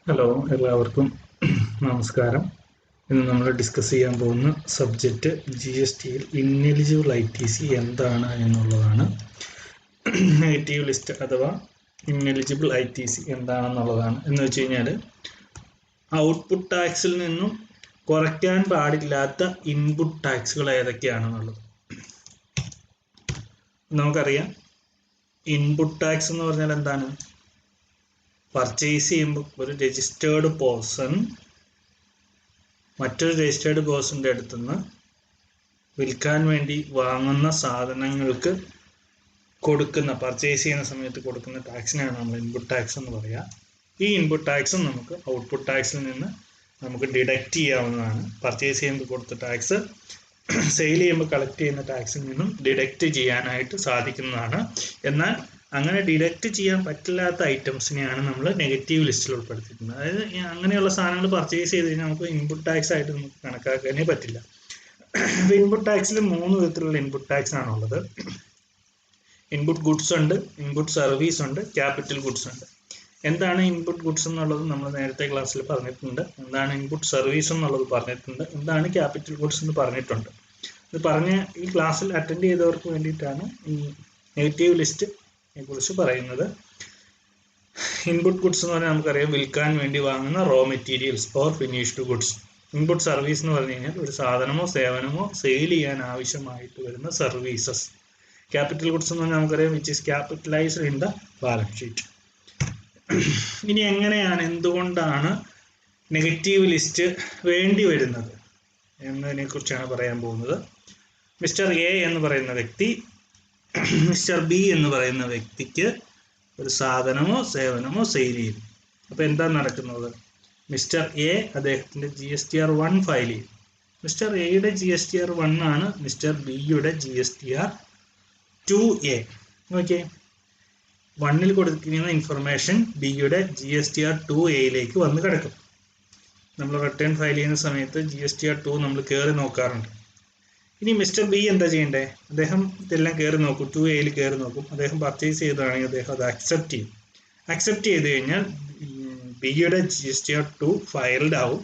Hello എല്ലാവർക്കും നമസ്കാരം. ഇന്ന് നമ്മൾ ഡിസ്കസ് ചെയ്യാൻ പോകുന്ന സബ്ജക്റ്റ് GSTയിൽ ഇന്നെലിജിബിൾ ITC എന്താണ് എന്നുള്ളതാണ്. നെഗറ്റീവ് ലിസ്റ്റ് അഥവാ ഇന്നെലിജിബിൾ ITC എന്താണെന്നുള്ളതാണ്. എന്ന് വെച്ച് കഴിഞ്ഞാൽ ഔട്ട്പുട്ട് ടാക്സിൽ നിന്നും കുറയ്ക്കാൻ പാടില്ലാത്ത ഇൻപുട്ട് ടാക്സുകൾ ഏതൊക്കെയാണെന്നുള്ളത് നമുക്കറിയാം. ഇൻപുട്ട് ടാക്സ് എന്ന് പറഞ്ഞാൽ എന്താണ്? പർച്ചേസ് ചെയ്യുമ്പോൾ ഒരു രജിസ്റ്റേർഡ് പേഴ്സൺ മറ്റൊരു രജിസ്റ്റേർഡ് പേഴ്സൻ്റെ അടുത്തുനിന്ന് വിൽക്കാൻ വേണ്ടി വാങ്ങുന്ന സാധനങ്ങൾക്ക് കൊടുക്കുന്ന പർച്ചേസ് ചെയ്യുന്ന സമയത്ത് കൊടുക്കുന്ന ടാക്സിനെയാണ് നമ്മൾ ഇൻപുട്ട് ടാക്സ് എന്ന് പറയുക. ഈ ഇൻപുട്ട് ടാക്സും നമുക്ക് ഔട്ട്പുട്ട് ടാക്സിൽ നിന്ന് നമുക്ക് ഡിഡക്റ്റ് ചെയ്യാവുന്നതാണ്. പർച്ചേസ് ചെയ്യുമ്പോൾ കൊടുത്ത ടാക്സ് സെയിൽ ചെയ്യുമ്പോൾ കളക്ട് ചെയ്യുന്ന ടാക്സിൽ നിന്നും ഡിഡക്റ്റ് ചെയ്യാനായിട്ട് സാധിക്കുന്നതാണ്. എന്നാൽ അങ്ങനെ ഡിഡക്റ്റ് ചെയ്യാൻ പറ്റില്ലാത്ത ഐറ്റംസിനെയാണ് നമ്മൾ നെഗറ്റീവ് ലിസ്റ്റിൽ ഉൾപ്പെടുത്തിയിരിക്കുന്നത്. അതായത് അങ്ങനെയുള്ള സാധനങ്ങൾ പർച്ചേസ് ചെയ്ത് കഴിഞ്ഞാൽ നമുക്ക് ഇൻപുട്ട് ടാക്സ് ആയിട്ട് നമുക്ക് കണക്കാക്കാനേ പറ്റില്ല. ഇൻപുട്ട് ടാക്സിൽ 3 വിധത്തിലുള്ള ഇൻപുട്ട് ടാക്സ് ആണുള്ളത്. ഇൻപുട്ട് ഗുഡ്സ് ഉണ്ട്, ഇൻപുട്ട് സർവീസ് ഉണ്ട്, ക്യാപിറ്റൽ ഗുഡ്സ് ഉണ്ട്. എന്താണ് ഇൻപുട്ട് ഗുഡ്സ് എന്നുള്ളത് നമ്മൾ നേരത്തെ ക്ലാസ്സിൽ പറഞ്ഞിട്ടുണ്ട്. എന്താണ് ഇൻപുട്ട് സർവീസ് എന്നുള്ളത് പറഞ്ഞിട്ടുണ്ട്. എന്താണ് ക്യാപിറ്റൽ ഗുഡ്സ് എന്ന് പറഞ്ഞിട്ടുണ്ട്. ഇത് പറഞ്ഞ് ഈ ക്ലാസ്സിൽ അറ്റൻഡ് ചെയ്തവർക്ക് വേണ്ടിയിട്ടാണ് ഈ നെഗറ്റീവ് ലിസ്റ്റ് കുറിച്ച് പറയുന്നത്. ഇൻപുട്ട് ഗുഡ്സ് എന്ന് പറഞ്ഞാൽ നമുക്കറിയാം വിൽക്കാൻ വേണ്ടി വാങ്ങുന്ന raw materials or finished goods. Input service എന്ന് പറഞ്ഞു കഴിഞ്ഞാൽ ഒരു സാധനമോ സേവനമോ സെയിൽ ചെയ്യാൻ ആവശ്യമായിട്ട് വരുന്ന സർവീസസ്. ക്യാപിറ്റൽ ഗുഡ്സ് എന്ന് പറഞ്ഞാൽ നമുക്കറിയാം which is capitalised in the balance sheet. ഇനി എങ്ങനെയാണ്, എന്തുകൊണ്ടാണ് നെഗറ്റീവ് ലിസ്റ്റ് വേണ്ടി വരുന്നത് എന്നതിനെ കുറിച്ചാണ് പറയാൻ പോകുന്നത്. മിസ്റ്റർ എ എന്ന് പറയുന്ന വ്യക്തി മിസ്റ്റർ ബി എന്ന് പറയുന്ന വ്യക്തിക്ക് ഒരു സാധനമോ സേവനമോ സെയിൽ ചെയ്യും. അപ്പോൾ എന്താ നടക്കുന്നത്? മിസ്റ്റർ എ അദ്ദേഹത്തിൻ്റെ GSTR 1 ഫയൽ ചെയ്യും. മിസ്റ്റർ എയുടെ GSTR 1 ആണ് മിസ്റ്റർ ബിയുടെ GSTR 2A. ഓക്കെ, 1ൽ കൊടുത്തിരിക്കുന്ന ഇൻഫർമേഷൻ ബിയുടെ GSTR 2Aയിലേക്ക് വന്ന് കിടക്കും. നമ്മൾ റിട്ടേൺ ഫയൽ ചെയ്യുന്ന സമയത്ത് GSTR 2 നമ്മൾ കയറി നോക്കാറുണ്ട്. ഇനി മിസ്റ്റർ ബി എന്താ ചെയ്യേണ്ടത്? അദ്ദേഹം ഇതെല്ലാം കയറി നോക്കും, 2Aയിൽ കയറി നോക്കും. അദ്ദേഹം പർച്ചേസ് ചെയ്തതാണെങ്കിൽ അദ്ദേഹം അത് അക്സെപ്റ്റ് ചെയ്യും. അക്സെപ്റ്റ് ചെയ്ത് കഴിഞ്ഞാൽ ബിയുടെ GSTR 2 ഫയൽഡ് ആവും.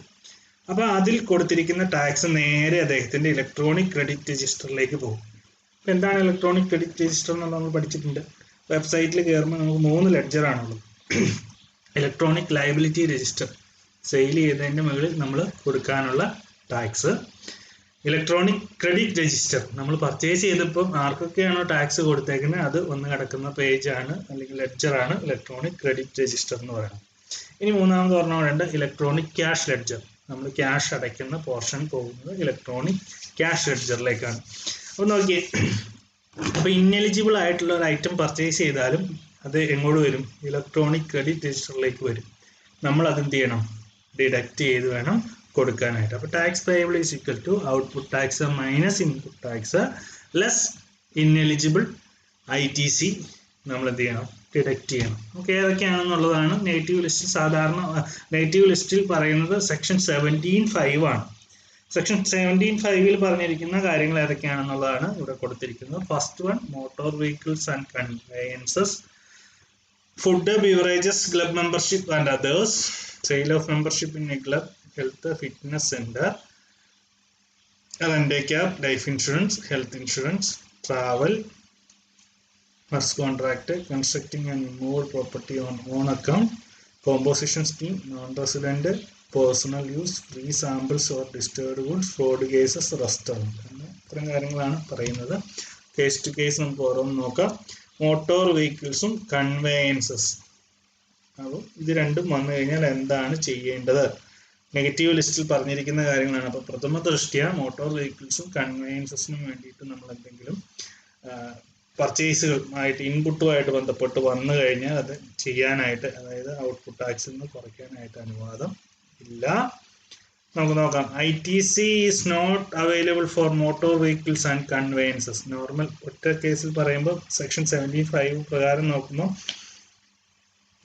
അപ്പോൾ അതിൽ കൊടുത്തിരിക്കുന്ന ടാക്സ് നേരെ അദ്ദേഹത്തിൻ്റെ ഇലക്ട്രോണിക് ക്രെഡിറ്റ് രജിസ്റ്ററിലേക്ക് പോകും. അപ്പോൾ എന്താണ് ഇലക്ട്രോണിക് ക്രെഡിറ്റ് രജിസ്റ്റർ എന്നുള്ളത് നമ്മൾ പഠിച്ചിട്ടുണ്ട്. വെബ്സൈറ്റിൽ കയറുമ്പോൾ നമുക്ക് 3 ലെഡ്ജറാണുള്ളത്. ഇലക്ട്രോണിക് ലയബിലിറ്റി രജിസ്റ്റർ, സെയിൽ ചെയ്തതിൻ്റെ മുകളിൽ നമ്മൾ കൊടുക്കാനുള്ള ടാക്സ്. ഇലക്ട്രോണിക് ക്രെഡിറ്റ് രജിസ്റ്റർ, നമ്മൾ പർച്ചേസ് ചെയ്തപ്പോൾ ആർക്കൊക്കെയാണോ ടാക്സ് കൊടുത്തേക്കുന്നത് അത് വന്ന് കിടക്കുന്ന പേജാണ് അല്ലെങ്കിൽ ലെഡ്ജറാണ് ഇലക്ട്രോണിക് ക്രെഡിറ്റ് രജിസ്റ്റർ എന്ന് പറയുന്നത്. ഇനി മൂന്നാമത് പറഞ്ഞുകൊണ്ട് ഇലക്ട്രോണിക് ക്യാഷ് ലെഡ്ജർ, നമ്മൾ ക്യാഷ് അടയ്ക്കുന്ന പോർഷൻ പോകുന്നത് ഇലക്ട്രോണിക് ക്യാഷ് ലെഡ്ജറിലേക്കാണ്. അപ്പോൾ നോക്കിയേ, അപ്പോൾ ഇന്നെലിജിബിൾ ആയിട്ടുള്ള ഒരു ഐറ്റം പർച്ചേസ് ചെയ്താലും അത് എങ്ങോട്ട് വരും? ഇലക്ട്രോണിക് ക്രെഡിറ്റ് രജിസ്റ്ററിലേക്ക് വരും. നമ്മൾ അതെന്ത് ചെയ്യണം? ഡിഡക്റ്റ് ചെയ്ത് വേണം കൊടുക്കാനായിട്ട്. അപ്പോൾ tax payable is equal to output tax minus input tax less ineligible ITC നമ്മൾ എന്ത് ചെയ്യണം? ഡിഡക്റ്റ് ചെയ്യണം. ഓക്കെ, ഏതൊക്കെയാണെന്നുള്ളതാണ് നെഗറ്റീവ് ലിസ്റ്റ്. സാധാരണ നെഗറ്റീവ് ലിസ്റ്റിൽ പറയുന്നത് സെക്ഷൻ 17(5) ആണ്. സെക്ഷൻ 17(5)ൽ പറഞ്ഞിരിക്കുന്ന കാര്യങ്ങൾ ഏതൊക്കെയാണെന്നുള്ളതാണ് ഇവിടെ കൊടുത്തിരിക്കുന്നത്. First one, motor vehicles and കൺവെയൻസസ്, food, beverages, club membership and others, sale of membership in A club, health fitness center, rent-a-car, life insurance, health insurance, travel, first contract, constructing and moved property on own account, composition scheme, non-resident, personal use, free samples or disturbed goods, fraud cases, restaurant. ഇത്രയും കാര്യങ്ങളാണ് പറയുന്നത്. Case to case നമുക്ക് ഓരോന്ന് നോക്കാം. Motor വെഹിക്കിൾസും കൺവേയൻസസ്, അപ്പോൾ ഇത് രണ്ടും വന്നു കഴിഞ്ഞാൽ എന്താണ് ചെയ്യേണ്ടത്? നെഗറ്റീവ് ലിസ്റ്റിൽ പറഞ്ഞിരിക്കുന്ന കാര്യങ്ങളാണ്. അപ്പോൾ പ്രഥമ ദൃഷ്ട്യ മോട്ടോർ വെഹിക്കിൾസും കൺവെയൻസസിനും വേണ്ടിയിട്ട് നമ്മൾ എന്തെങ്കിലും പർച്ചേസുകളുമായിട്ട് ഇൻപുട്ടുമായിട്ട് ബന്ധപ്പെട്ട് വന്നു കഴിഞ്ഞാൽ അത് ചെയ്യാനായിട്ട്, അതായത് ഔട്ട്പുട്ട് ടാക്സിൽ നിന്ന് കുറയ്ക്കാനായിട്ട് അനുവാദം ഇല്ല. നമുക്ക് നോക്കാം. ITC is not available for motor vehicles and conveyances. Normal ഒറ്റ കേസിൽ പറയുമ്പോൾ സെക്ഷൻ 17(5) പ്രകാരം നോക്കുമ്പോൾ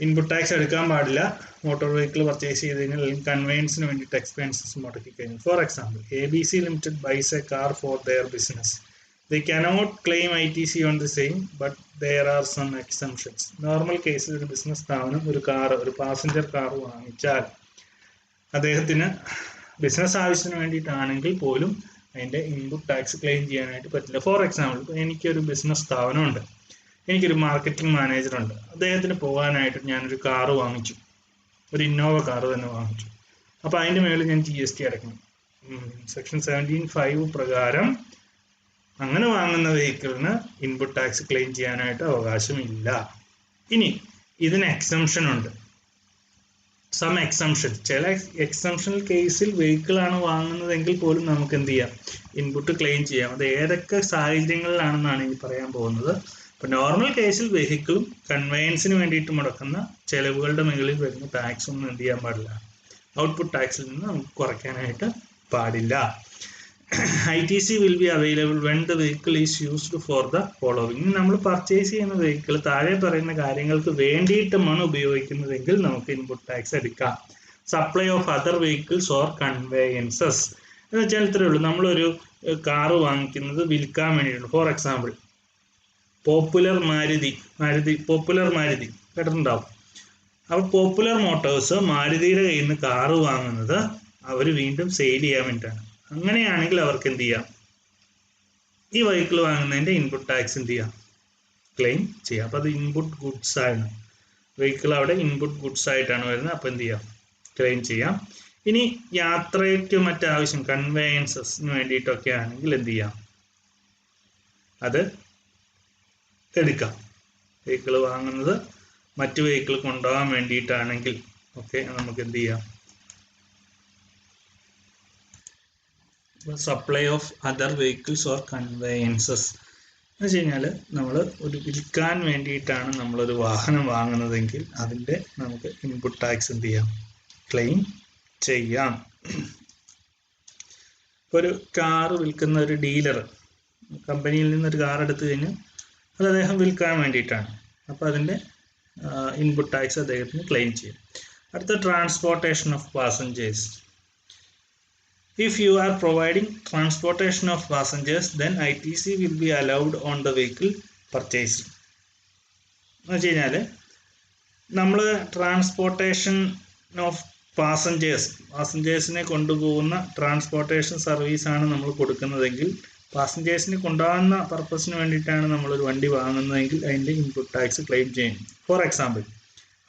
ഇൻപുട്ട് ടാക്സ് എടുക്കാൻ പാടില്ല. മോട്ടോർ വെഹിക്കിൾ പർച്ചേസ് ചെയ്ത് കഴിഞ്ഞാൽ അല്ലെങ്കിൽ കൺവെയൻസിന് വേണ്ടിയിട്ട് എക്സ്പെൻസസ് മുടക്കി കഴിഞ്ഞു. For example, ABC Limited bias A car for their business. They cannot claim ITC on the same, but there are some exemptions. Normal cases ഒരു ബിസിനസ് സ്ഥാപനം ഒരു പാസഞ്ചർ കാർ വാങ്ങിച്ചാൽ അദ്ദേഹത്തിന് ബിസിനസ് ആവശ്യത്തിന് വേണ്ടിയിട്ടാണെങ്കിൽ പോലും അതിൻ്റെ ഇൻപുട്ട് ടാക്സ് ക്ലെയിം ചെയ്യാനായിട്ട് പറ്റില്ല. ഫോർ എക്സാമ്പിൾ, ഇപ്പോൾ എനിക്കൊരു ബിസിനസ് സ്ഥാപനമുണ്ട്, എനിക്കൊരു മാർക്കറ്റിംഗ് മാനേജറുണ്ട്. അദ്ദേഹത്തിന് പോകാനായിട്ട് ഞാനൊരു കാറ് വാങ്ങിച്ചു, ഒരു ഇന്നോവ കാറ് തന്നെ വാങ്ങിച്ചു. അപ്പോൾ അതിൻ്റെ മേളിൽ ഞാൻ GST അടയ്ക്കണം. സെക്ഷൻ 17(5) പ്രകാരം അങ്ങനെ വാങ്ങുന്ന വെഹിക്കിളിന് ഇൻപുട്ട് ടാക്സ് ക്ലെയിം ചെയ്യാനായിട്ട് അവകാശമില്ല. ഇനി ഇതിന് എക്സംഷൻ ഉണ്ട്. സം എക്സംഷൻ, ചില എക്സംഷണൽ കേസിൽ വെഹിക്കിളാണ് വാങ്ങുന്നതെങ്കിൽ പോലും നമുക്ക് എന്ത് ചെയ്യാം, ഇൻപുട്ട് ക്ലെയിം ചെയ്യാം. അത് ഏതൊക്കെ സാഹചര്യങ്ങളിലാണെന്നാണ് ഇനി പറയാൻ പോകുന്നത്. ഇപ്പം നോർമൽ കേസിൽ വെഹിക്കിളും കൺവെയൻസിന് വേണ്ടിയിട്ട് മുടക്കുന്ന ചെലവുകളുടെ മുകളിൽ വരുന്ന ടാക്സ് ഒന്നും എന്ത് ചെയ്യാൻ പാടില്ല, ഔട്ട്പുട്ട് ടാക്സിൽ നിന്ന് നമുക്ക് കുറയ്ക്കാനായിട്ട് പാടില്ല. ITC will be available when the vehicle is used for the following. നമ്മൾ പർച്ചേസ് ചെയ്യുന്ന വെഹിക്കിൾ താഴെ പറയുന്ന കാര്യങ്ങൾക്ക് വേണ്ടിയിട്ടുമാണ് ഉപയോഗിക്കുന്നതെങ്കിൽ നമുക്ക് ഇൻപുട്ട് ടാക്സ് എടുക്കാം. Supply of other vehicles or conveyances എന്ന് വെച്ചാൽ ഇത്രയേ ഉള്ളൂ. നമ്മളൊരു കാറ് വാങ്ങിക്കുന്നത് വിൽക്കാൻ വേണ്ടിയിട്ടുണ്ട്. ഫോർ എക്സാമ്പിൾ, പോപ്പുലർ മാരുതി കേട്ടിട്ടുണ്ടാവും. അപ്പോൾ പോപ്പുലർ മോട്ടോഴ്സ് മാരുതിയുടെ കയ്യിൽ നിന്ന് കാറ് വാങ്ങുന്നത് അവർ വീണ്ടും സെയിൽ ചെയ്യാൻ വേണ്ടിയിട്ടാണ്. അങ്ങനെയാണെങ്കിൽ അവർക്ക് എന്ത് ചെയ്യാം, ഈ വെഹിക്കിൾ വാങ്ങുന്നതിൻ്റെ ഇൻപുട്ട് ടാക്സ് എന്ത് ചെയ്യാം, ക്ലെയിം ചെയ്യാം. അപ്പോൾ അത് ഇൻപുട്ട് ഗുഡ്സ് ആണ്, വെഹിക്കിൾ അവിടെ ഇൻപുട്ട് ഗുഡ്സ് ആയിട്ടാണ് വരുന്നത്. അപ്പോൾ എന്ത് ചെയ്യാം, ക്ലെയിം ചെയ്യാം. ഇനി യാത്രയ്ക്ക് മറ്റാവശ്യം കൺവേയൻസസിന് വേണ്ടിയിട്ടൊക്കെ ആണെങ്കിൽ എന്ത് ചെയ്യാം, അത് എടുക്കാം. വെഹിക്കിൾ വാങ്ങുന്നത് മറ്റു വെഹിക്കിൾ കൊണ്ടുപോകാൻ വേണ്ടിയിട്ടാണെങ്കിൽ ഓക്കെ, നമുക്ക് എന്ത് ചെയ്യാം, supply of other vehicles or conveyances എന്ന് വെച്ച് കഴിഞ്ഞാൽ നമ്മൾ ഒരു വിൽക്കാൻ വേണ്ടിയിട്ടാണ് നമ്മളൊരു വാഹനം വാങ്ങുന്നതെങ്കിൽ അതിൻ്റെ നമുക്ക് ഇൻപുട്ട് ടാക്സ് എന്ത് ചെയ്യാം, ക്ലെയിം ചെയ്യാം. ഇപ്പോൾ ഒരു കാറ് വിൽക്കുന്ന ഒരു ഡീലർ കമ്പനിയിൽ നിന്നൊരു കാർ എടുത്തു കഴിഞ്ഞാൽ അത് അദ്ദേഹം വിൽക്കാൻ വേണ്ടിയിട്ടാണ്. അപ്പോൾ അതിൻ്റെ ഇൻപുട്ട് ടാക്സ് അദ്ദേഹത്തിന് ക്ലെയിം ചെയ്യും. അടുത്ത transportation of passengers. If you are providing transportation of passengers, then ITC will be allowed on the vehicle purchased. എന്ന് വെച്ച് കഴിഞ്ഞാൽ നമ്മൾ ട്രാൻസ്പോർട്ടേഷൻ ഓഫ് പാസഞ്ചേഴ്സിനെ കൊണ്ടുപോകുന്ന ട്രാൻസ്പോർട്ടേഷൻ സർവീസാണ് നമ്മൾ കൊടുക്കുന്നതെങ്കിൽ, പാസഞ്ചേഴ്സിനെ കൊണ്ടുപോകുന്ന പർപ്പസിന് വേണ്ടിയിട്ടാണ് നമ്മളൊരു വണ്ടി വാങ്ങുന്നതെങ്കിൽ അതിൻ്റെ ഇൻപുട്ട് ടാക്സ് ക്ലെയിം ചെയ്യും. For example,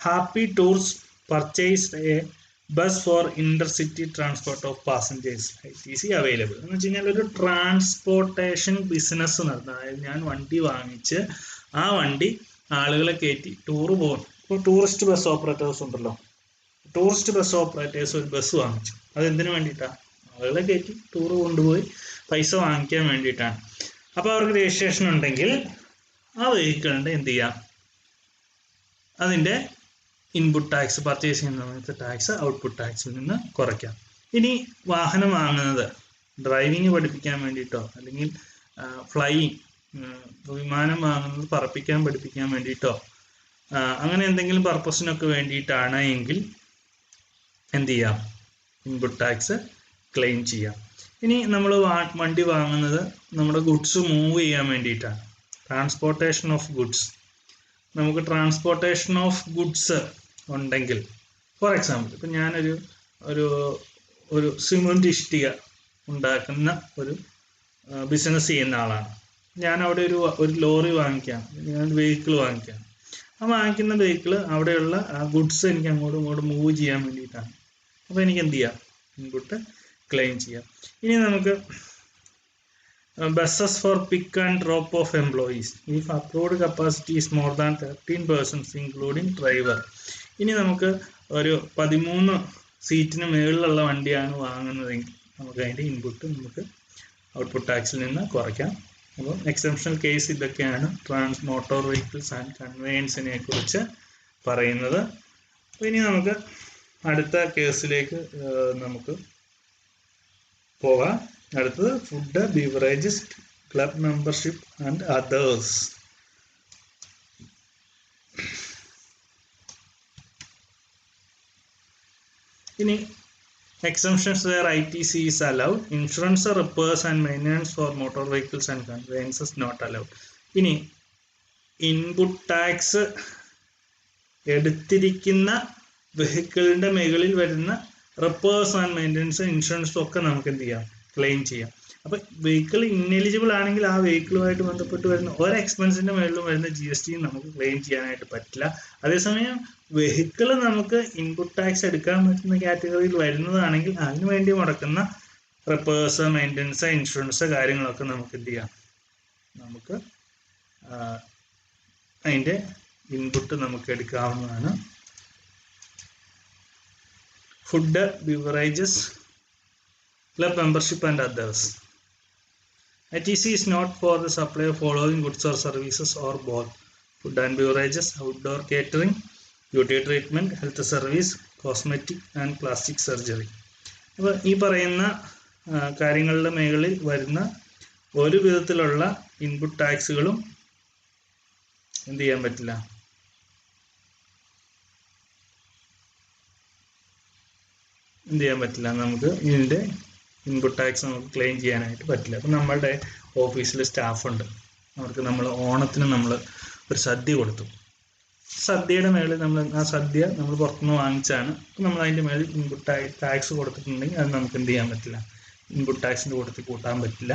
happy tours purchased a bus for intercity transport of passengers, ITC available. എന്ന് വെച്ച് കഴിഞ്ഞാൽ ഒരു ട്രാൻസ്പോർട്ടേഷൻ ബിസിനസ് നടത്തുന്നത്, അതായത് ഞാൻ വണ്ടി വാങ്ങിച്ച് ആ വണ്ടി ആളുകളെ കയറ്റി ടൂറ് പോകും. ഇപ്പോൾ ടൂറിസ്റ്റ് ബസ് ഓപ്പറേറ്റേഴ്സ് ഉണ്ടല്ലോ, ടൂറിസ്റ്റ് ബസ് ഓപ്പറേറ്റേഴ്സ് ഒരു ബസ് വാങ്ങിച്ചു, അതെന്തിനു വേണ്ടിയിട്ടാണ്, ആളുകളെ കയറ്റി ടൂറ് കൊണ്ടുപോയി പൈസ വാങ്ങിക്കാൻ വേണ്ടിയിട്ടാണ്. അപ്പോൾ അവർക്ക് രജിസ്ട്രേഷൻ ഉണ്ടെങ്കിൽ ആ വെഹിക്കിളിൻ്റെ എന്ത് ചെയ്യാം, അതിൻ്റെ ഇൻപുട്ട് ടാക്സ്, പർച്ചേസ് ചെയ്യുന്ന സമയത്ത് ടാക്സ് ഔട്ട്പുട്ട് ടാക്സിൽ നിന്ന് കുറയ്ക്കാം. ഇനി വാഹനം വാങ്ങുന്നത് ഡ്രൈവിങ് പഠിപ്പിക്കാൻ വേണ്ടിയിട്ടോ അല്ലെങ്കിൽ ഫ്ലൈയിങ്, വിമാനം വാങ്ങുന്നത് പറപ്പിക്കാൻ പഠിപ്പിക്കാൻ വേണ്ടിയിട്ടോ അങ്ങനെ എന്തെങ്കിലും പർപ്പസിനൊക്കെ വേണ്ടിയിട്ടാണ് എങ്കിൽ എന്ത് ചെയ്യാം, ഇൻപുട്ട് ടാക്സ് ക്ലെയിം ചെയ്യാം. ഇനി നമ്മൾ വണ്ടി വാങ്ങുന്നത് നമ്മുടെ ഗുഡ്സ് മൂവ് ചെയ്യാൻ വേണ്ടിയിട്ടാണ്, ട്രാൻസ്പോർട്ടേഷൻ ഓഫ് ഗുഡ്സ്. നമുക്ക് ട്രാൻസ്പോർട്ടേഷൻ ഓഫ് ഗുഡ്സ് ഉണ്ടെങ്കിൽ, ഫോർ എക്സാമ്പിൾ, ഇപ്പം ഞാനൊരു ഒരു സിമൻറ്റ് ഇഷ്ടിക ഉണ്ടാക്കുന്ന ഒരു ബിസിനസ് ചെയ്യുന്ന ആളാണ്. ഞാൻ അവിടെ ഒരു ലോറി വാങ്ങിക്കാം, ഞാൻ വെഹിക്കിൾ വാങ്ങിക്കാം. ആ വാങ്ങിക്കുന്ന വെഹിക്കിൾ അവിടെയുള്ള ആ ഗുഡ്സ് എനിക്ക് അങ്ങോട്ടും ഇങ്ങോട്ടും മൂവ് ചെയ്യാൻ വേണ്ടിയിട്ടാണ്. അപ്പോൾ എനിക്ക് എന്ത് ചെയ്യാം, ഇൻപുട്ട് ക്ലെയിം ചെയ്യാം. ഇനി നമുക്ക് buses for pick and drop of employees if approved capacity is more than 13 persons including driver. ഇനി നമുക്ക് ഒരു 13 സീറ്റിന് മുകളിലുള്ള വണ്ടിയാണ് വാങ്ങുന്നതെങ്കിൽ നമുക്ക് അതിൻ്റെ ഇൻപുട്ട് നമുക്ക് ഔട്ട്പുട്ട് ടാക്സിൽ നിന്ന് കുറയ്ക്കാം. അപ്പോൾ എക്സെപ്ഷണൽ കേസ് ഇതൊക്കെയാണ് മോട്ടോർ വെഹിക്കിൾസ് ആൻഡ് കൺവേയൻസിനെ കുറിച്ച് പറയുന്നത്. അപ്പോൾ ഇനി നമുക്ക് അടുത്ത കേസിലേക്ക് നമുക്ക് പോകാം. അടുത്തത് food, beverages, club membership and others. ഇനി Exemptions where ITC is allowed. Insurance, repairs and maintenance for motor vehicles and conveyances not allowed. ഇനി ഇൻപുട്ട് ടാക്സ് എടുത്തിരിക്കുന്ന വെഹിക്കിളിൻ്റെ മുകളിൽ വരുന്ന റിപ്പേഴ്സ് ആൻഡ് മെയിൻ്റനൻസ് ഇൻഷുറൻസും ഒക്കെ നമുക്ക് എന്ത് ചെയ്യാം, ക്ലെയിം ചെയ്യാം. അപ്പോൾ വെഹിക്കിൾ ഇന്നെലിജിബിൾ ആണെങ്കിൽ ആ വെഹിക്കിളുമായിട്ട് ബന്ധപ്പെട്ട് വരുന്ന ഒരു എക്സ്പെൻസിൻ്റെ മുകളിലും വരുന്ന GST നമുക്ക് ക്ലെയിം ചെയ്യാനായിട്ട് പറ്റില്ല. അതേസമയം വെഹിക്കിൾ നമുക്ക് ഇൻപുട്ട് ടാക്സ് എടുക്കാൻ പറ്റുന്ന കാറ്റഗറിയിൽ വരുന്നതാണെങ്കിൽ അതിനു വേണ്ടി മുടക്കുന്ന റിപ്പേഴ്സ്, മെയിൻ്റനൻസ്, ഇൻഷുറൻസ് കാര്യങ്ങളൊക്കെ നമുക്ക് എന്ത് ചെയ്യാം, നമുക്ക് അതിൻ്റെ ഇൻപുട്ട് നമുക്ക് എടുക്കാവുന്നതാണ്. Food, beverages, club membership and others. ITC is not for the supply of following goods or services or both: food and beverages, outdoor catering, beauty treatment, health service, cosmetic and plastic surgery. അപ്പോൾ ഈ പറയുന്ന കാര്യങ്ങളുടെ മേഖലയിൽ വരുന്ന ഒരു വിധത്തിലുള്ള input ടാക്സുകളും എന്ത് ചെയ്യാൻ പറ്റില്ല, നമുക്ക് ഇതിൻ്റെ ഇൻപുട്ട് ടാക്സ് നമുക്ക് ക്ലെയിം ചെയ്യാനായിട്ട് പറ്റില്ല. അപ്പം നമ്മളുടെ ഓഫീസിൽ സ്റ്റാഫുണ്ട്, അവർക്ക് നമ്മൾ ഓണത്തിന് നമ്മൾ ഒരു സദ്യ കൊടുത്തു. സദ്യയുടെ മേളിൽ ആ സദ്യ നമ്മൾ പുറത്തുനിന്ന് വാങ്ങിച്ചാണ്. അപ്പം നമ്മൾ അതിൻ്റെ മേളിൽ ഇൻപുട്ട് ടാക്സ് കൊടുത്തിട്ടുണ്ടെങ്കിൽ അത് നമുക്ക് എന്ത് ചെയ്യാൻ പറ്റില്ല, ഇൻപുട്ട് ടാക്സിൻ്റെ കൂട്ടത്തിൽ കൂട്ടാൻ പറ്റില്ല.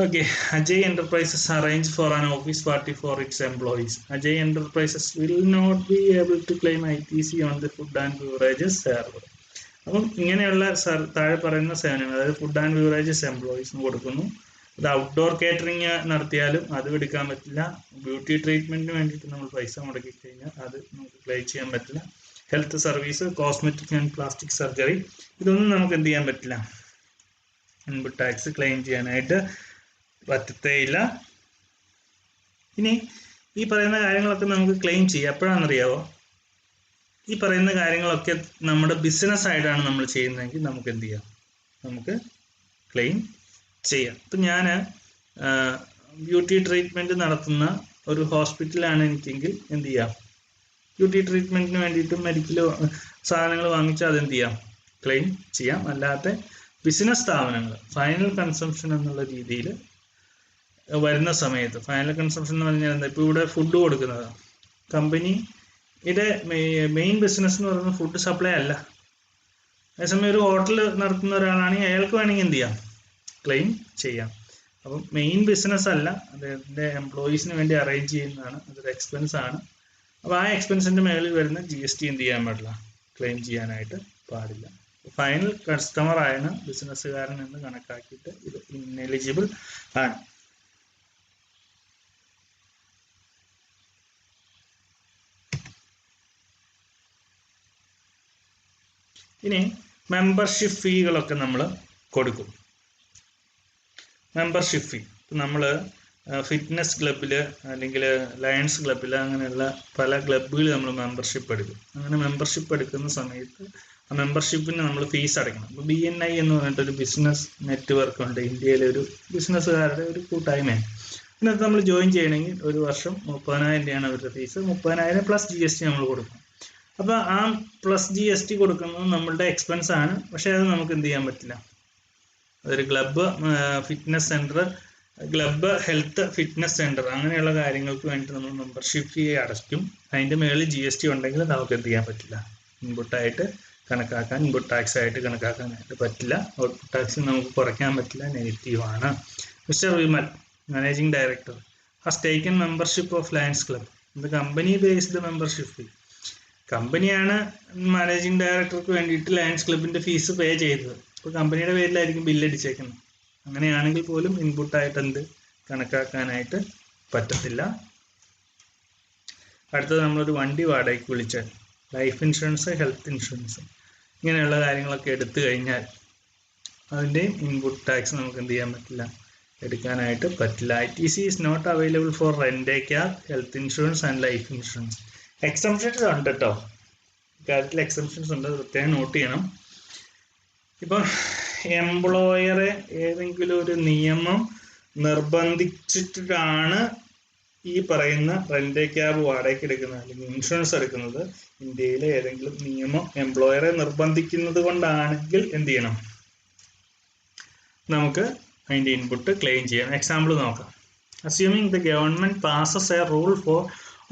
Okay. Ajay enterprises arrange for an office party for its employees. Ajay enterprises will not be able to claim ITC on the food and beverages server. അപ്പം ഇങ്ങനെയുള്ള താഴെ പറയുന്ന സേവനങ്ങൾ, അതായത് ഫുഡ് ആൻഡ് ബിവറേജസ് എംപ്ലോയീസിന് കൊടുക്കുന്നു. അത് ഔട്ട്ഡോർ കേറ്ററിങ് നടത്തിയാലും അതും എടുക്കാൻ പറ്റില്ല. ബ്യൂട്ടി ട്രീറ്റ്മെൻറ്റിന് വേണ്ടിയിട്ട് നമ്മൾ പൈസ മുടക്കി കഴിഞ്ഞാൽ അത് നമുക്ക് ക്ലെയിം ചെയ്യാൻ പറ്റില്ല. Health service, cosmetic and plastic surgery, ഇതൊന്നും നമുക്ക് എന്ത് ചെയ്യാൻ പറ്റില്ല, ഇൻപുട്ട് ടാക്സ് ക്ലെയിം ചെയ്യാനായിട്ട് പറ്റത്തേയില്ല. ഇനി ഈ പറയുന്ന കാര്യങ്ങളൊക്കെ നമുക്ക് ക്ലെയിം ചെയ്യാം. എപ്പോഴാണെന്നറിയാവോ? ഈ പറയുന്ന കാര്യങ്ങളൊക്കെ നമ്മുടെ ബിസിനസ് ആയിട്ടാണ് നമ്മൾ ചെയ്യുന്നതെങ്കിൽ നമുക്ക് എന്ത് ചെയ്യാം, നമുക്ക് ക്ലെയിം ചെയ്യാം. ഇപ്പം ഞാൻ ബ്യൂട്ടി ട്രീറ്റ്മെൻറ്റ് നടത്തുന്ന ഒരു ഹോസ്പിറ്റലാണ് എനിക്കെങ്കിൽ എന്ത് ചെയ്യാം, ബ്യൂട്ടി ട്രീറ്റ്മെൻറ്റിന് വേണ്ടിയിട്ട് മെഡിക്കൽ സാധനങ്ങൾ വാങ്ങിച്ചാൽ അതെന്ത് ചെയ്യാം, ക്ലെയിം ചെയ്യാം. അല്ലാത്ത ബിസിനസ് സ്ഥാപനങ്ങൾ ഫൈനൽ കൺസംഷൻ എന്നുള്ള രീതിയിൽ വരുന്ന സമയത്ത്, ഫൈനൽ കൺസംഷൻ എന്ന് പറഞ്ഞാൽ എന്താ, ഇപ്പോൾ ഇവിടെ ഫുഡ് കൊടുക്കുന്നത് കമ്പനിയുടെ മെയിൻ ബിസിനസ് എന്ന് പറയുന്നത് ഫുഡ് സപ്ലൈ അല്ല. അതേസമയം ഒരു ഹോട്ടൽ നടത്തുന്ന ഒരാളാണെങ്കിൽ അയാൾക്ക് വേണമെങ്കിൽ എന്ത് ചെയ്യാം, ക്ലെയിം ചെയ്യാം. അപ്പം മെയിൻ ബിസിനസ് അല്ല, അദ്ദേഹത്തിൻ്റെ എംപ്ലോയീസിന് വേണ്ടി അറേഞ്ച് ചെയ്യുന്നതാണ്, അതൊരു എക്സ്പെൻസ് ആണ്. അപ്പോൾ ആ എക്സ്പെൻസിൻ്റെ മേളിൽ വരുന്ന GST എന്ത് ചെയ്യാൻ പാടില്ല, ക്ലെയിം ചെയ്യാനായിട്ട് പാടില്ല. ഫൈനൽ കസ്റ്റമർ ആയ ബിസിനസ്സുകാരൻ എന്ന് കണക്കാക്കിയിട്ട് ഇത് ഇന്നെലിജിബിൾ ആണ്. ഇനി മെമ്പർഷിപ്പ് ഫീകളൊക്കെ നമ്മൾ കൊടുക്കും. മെമ്പർഷിപ്പ് ഫീ നമ്മൾ ഫിറ്റ്നസ് ക്ലബിൽ അല്ലെങ്കിൽ ലയൺസ് ക്ലബിൽ അങ്ങനെയുള്ള പല ക്ലബുകളിൽ നമ്മൾ മെമ്പർഷിപ്പ് എടുക്കും. അങ്ങനെ മെമ്പർഷിപ്പ് എടുക്കുന്ന സമയത്ത് ആ മെമ്പർഷിപ്പിന് നമ്മൾ ഫീസ് അടയ്ക്കണം. അപ്പോൾ BNI എന്ന് പറഞ്ഞിട്ടൊരു ബിസിനസ് നെറ്റ്വർക്ക് ഉണ്ട്, ഇന്ത്യയിലെ ഒരു ബിസിനസ്സുകാരുടെ ഒരു കൂട്ടായ്മയാണ്. ഇതിനകത്ത് നമ്മൾ ജോയിൻ ചെയ്യണമെങ്കിൽ ഒരു വർഷം 30,000 രൂപയാണ് അവരുടെ ഫീസ്. 30,000 പ്ലസ് GST നമ്മൾ കൊടുക്കണം. അപ്പോൾ ആ പ്ലസ് GST കൊടുക്കുന്നത് നമ്മളുടെ എക്സ്പെൻസ് ആണ്. പക്ഷേ അത് നമുക്ക് എന്ത് ചെയ്യാൻ പറ്റില്ല, അതൊരു club, fitness centre, club, health, fitness centre അങ്ങനെയുള്ള കാര്യങ്ങൾക്ക് വേണ്ടിയിട്ട് നമ്മൾ മെമ്പർഷിപ്പ് ഫീ അടയ്ക്കും. അതിൻ്റെ മേളിൽ GST ഉണ്ടെങ്കിൽ നമുക്ക് എന്ത് ചെയ്യാൻ പറ്റില്ല, ഇൻപുട്ടായിട്ട് കണക്കാക്കാൻ, ഇൻപുട്ട് ടാക്സ് ആയിട്ട് കണക്കാക്കാനായിട്ട് പറ്റില്ല. ഔട്ട്പുട്ട് ടാക്സ് നമുക്ക് കുറയ്ക്കാൻ പറ്റില്ല, നെഗറ്റീവാണ്. Mister Vimal, managing director, has taken membership of lions club. ഇത് കമ്പനി ബേസ്ഡ് മെമ്പർഷിപ്പ് ഫീ. കമ്പനിയാണ് മാനേജിംഗ് ഡയറക്ടർക്ക് വേണ്ടിയിട്ട് ലയൺസ് ക്ലബിൻ്റെ ഫീസ് പേ ചെയ്തത്. അപ്പോൾ കമ്പനിയുടെ പേരിലായിരിക്കും ബില്ലടിച്ചേക്കുന്നത്. അങ്ങനെയാണെങ്കിൽ പോലും ഇൻപുട്ടായിട്ട് എന്ത് കണക്കാക്കാനായിട്ട് പറ്റത്തില്ല. അടുത്തത് നമ്മളൊരു വണ്ടി വാടകയ്ക്ക് വിളിച്ചാൽ ലൈഫ് ഇൻഷുറൻസ്, ഹെൽത്ത് ഇൻഷുറൻസ് ഇങ്ങനെയുള്ള കാര്യങ്ങളൊക്കെ എടുത്തു കഴിഞ്ഞാൽ അതിൻ്റെയും ഇൻപുട്ട് ടാക്സ് നമുക്ക് എന്ത് ചെയ്യാൻ പറ്റില്ല, എടുക്കാനായിട്ട് പറ്റില്ല. ITC is not available for rent a car, health insurance and life insurance. Exemptions ഉണ്ട് കേട്ടോ, ഇക്കാര്യത്തിൽ എക്സംഷൻസ് ഉണ്ട്, പ്രത്യേകം നോട്ട് ചെയ്യണം. ഇപ്പം എംപ്ലോയറെ ഏതെങ്കിലും ഒരു നിയമം നിർബന്ധിച്ചിട്ടാണ് ഈ പറയുന്ന റെന്റ് ക്യാബ് വാടകയ്ക്ക് എടുക്കുന്നത് അല്ലെങ്കിൽ ഇൻഷുറൻസ് എടുക്കുന്നത് ഇന്ത്യയിലെ ഏതെങ്കിലും നിയമം എംപ്ലോയറെ നിർബന്ധിക്കുന്നത് കൊണ്ടാണെങ്കിൽ എന്ത് ചെയ്യണം? നമുക്ക് അതിൻ്റെ ഇൻപുട്ട് ക്ലെയിം ചെയ്യാം. എക്സാമ്പിൾ നോക്കാം. Assuming the government passes a rule for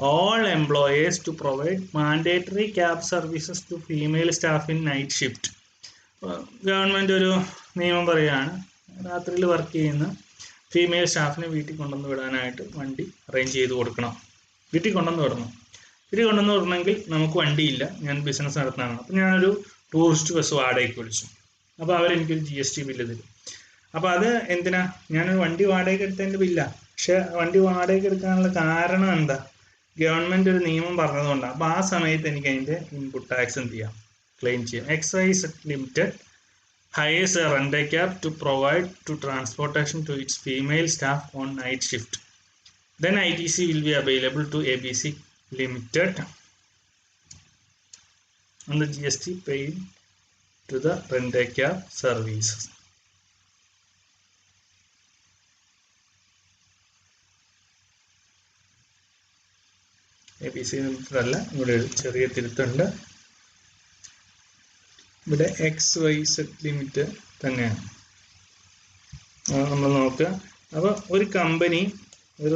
all employees to provide mandatory cab services to female staff in night shift. Government ഒരു നിയമം പറയുകയാണ്, രാത്രിയിൽ വർക്ക് ചെയ്യുന്ന ഫീമെയിൽ സ്റ്റാഫിനെ വീട്ടിൽ കൊണ്ടുവന്ന് വിടാനായിട്ട് വണ്ടി അറേഞ്ച് ചെയ്ത് കൊടുക്കണം. വീട്ടിൽ കൊണ്ടുവന്ന് വിടണമെങ്കിൽ നമുക്ക് വണ്ടിയില്ല, ഞാൻ ബിസിനസ് നടത്തുന്നതാണ്. അപ്പം ഞാനൊരു ടൂറിസ്റ്റ് ബസ് വാടകയ്ക്ക് വിളിച്ചു. അപ്പോൾ അവരെനിക്കൊരു GST ബില്ല് തരും. അപ്പോൾ അത് എന്തിനാ? ഞാനൊരു വണ്ടി വാടകയ്ക്ക് എടുത്തതിൻ്റെ ബില്ലാണ്. പക്ഷെ വണ്ടി വാടകയ്ക്ക് എടുക്കാനുള്ള കാരണം എന്താ? ഗവൺമെൻറ് ഒരു നിയമം പറഞ്ഞതുകൊണ്ടാണ്. അപ്പോൾ ആ സമയത്ത് എനിക്ക് അതിൻ്റെ ഇൻപുട്ട് ടാക്സ് എന്ത് ചെയ്യാം? ക്ലെയിം ചെയ്യാം. XYZ limited hires a rent-a cab to provide to transportation to its female staff on night shift. Then ITC will be available to ABC Limited on the GST paid to the rent-a cab services. ABC Limited അല്ല, ഇവിടെ ഒരു ചെറിയ തിരുത്തുണ്ട്. ഇവിടെ XYZ limited തന്നെയാണ് നമ്മൾ നോക്കുക. അപ്പോൾ ഒരു കമ്പനി ഒരു